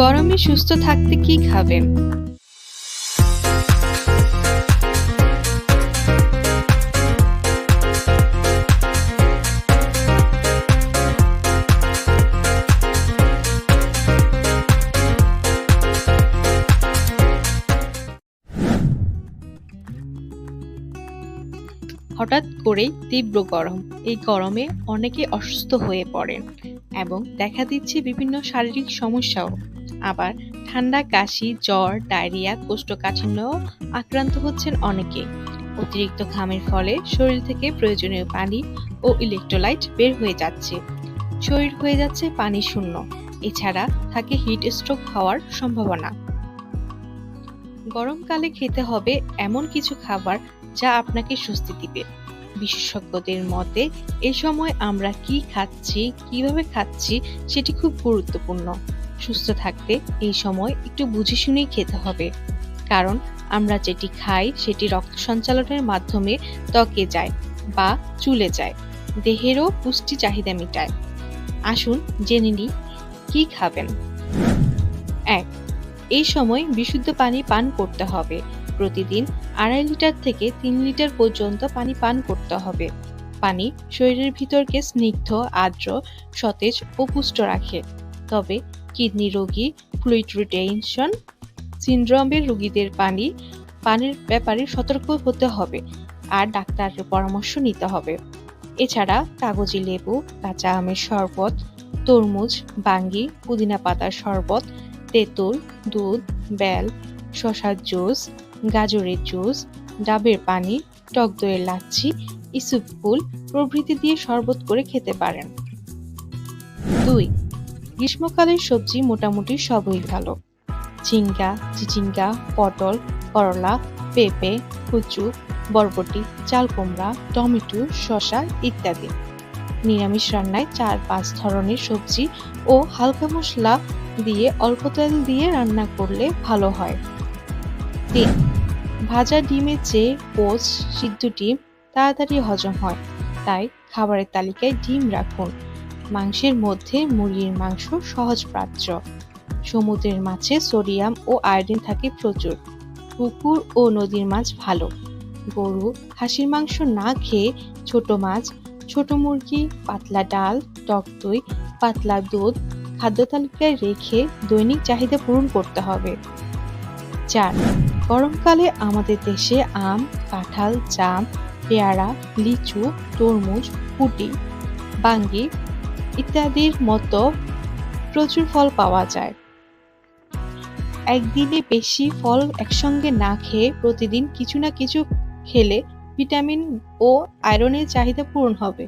গরমে সুস্থ থাকতে কি খাবেন? হঠাৎ করেই তীব্র গরম। এই গরমে অনেকে অসুস্থ হয়ে পড়েন এবং দেখা দিচ্ছে বিভিন্ন শারীরিক সমস্যাও। আবার ঠান্ডা, কাশি, জ্বর, ডায়রিয়া, কোষ্ঠকাঠিন্যও আক্রান্ত হচ্ছেন অনেকে। অতিরিক্ত ঘামের ফলে শরীর থেকে প্রয়োজনীয় পানি ও ইলেকট্রোলাইট বের হয়ে যাচ্ছে। শরীর হয়ে যাচ্ছে পানি শূন্য। এছাড়া থাকে হিট স্ট্রোক হওয়ার সম্ভাবনা। গরমকালে খেতে হবে এমন কিছু খাবার যা আপনাকে স্বস্তি দিবে। বিশেষজ্ঞদের মতে এই সময় আমরা কি খাচ্ছি, কিভাবে খাচ্ছি সেটি খুব গুরুত্বপূর্ণ। সুস্থ থাকতে এই সময় একটু বুঝে শুনেই খেতে হবে, কারণ আমরা যেটি খাই সেটি রক্ত সঞ্চালনের মাধ্যমে ত্বকে যায় বা চুলে যায়, দেহেরও পুষ্টি চাহিদা মেটায়। আসুন জেনে নিই কি খাবেন। ১. এই সময় বিশুদ্ধ পানি পান করতে হবে। প্রতিদিন ২.৫ লিটার থেকে ৩ লিটার পর্যন্ত পানি পান করতে হবে। পানি শরীরের ভিতরকে স্নিগ্ধ, আর্দ্র, সতেজ ও পুষ্ট রাখে। তবে কিডনি রোগী, ফ্লুইড রিটেনশন সিনড্রোমের রোগীদের পানের ব্যাপারে সতর্ক হতে হবে আর ডাক্তারের পরামর্শ নিতে হবে। এছাড়া কাগজি লেবু, কাঁচা আমের শরবত, তরমুজ, বাঙ্গি, পুদিনা পাতার শরবত, তেঁতুল, দুধ, বেল, শসার জুস, গাজরের জুস, ডাবের পানি, টক দইয়ের লাচ্ছি, ইসুপ ফুল প্রভৃতি দিয়ে শরবত করে খেতে পারেন। ২. গ্রীষ্মকালের সবজি মোটামুটি সবই ভালো। ঝিঙ্গা, চিচিঙ্গা, পটল, করলা, পেঁপে, কচু, বরবটি, চাল কুমড়া, টমেটো, শসা ইত্যাদি। নিরামিষ রান্নায় ৪-৫ ধরনের সবজি ও হালকা মশলা দিয়ে অল্প তেল দিয়ে রান্না করলে ভালো হয়। ৩. ভাজা ডিমের চেয়ে পোচ সিদ্ধ ডিম তাড়াতাড়ি হজম হয়, তাই খাবারের তালিকায় ডিম রাখুন। মাংসের মধ্যে মুরগির মাংস সহজপাচ্য। সমুদ্রের মাছে সোডিয়াম ও আয়োডিন থাকে প্রচুর। পুকুর ও নদীর মাছ ভালো। গরু, খাসির মাংস না খেয়ে ছোট মাছ, ছোট মুরগি, পাতলা ডাল, টক দই, পাতলা দুধ খাদ্য তালিকায় রেখে দৈনিক চাহিদা পূরণ করতে হবে। ৪. গরমকালে আমাদের দেশে আম, কাঁঠাল, জাম, পেয়ারা, লিচু, তরমুজ, পুঁটি, বাঙ্গি ইত্যাদির মতো প্রচুর ফল পাওয়া যায়। একদিনে বেশি ফল একসঙ্গে না খেয়ে প্রতিদিন কিছু না কিছু খেলে ভিটামিন ও আয়রনের চাহিদা পূরণ হবে।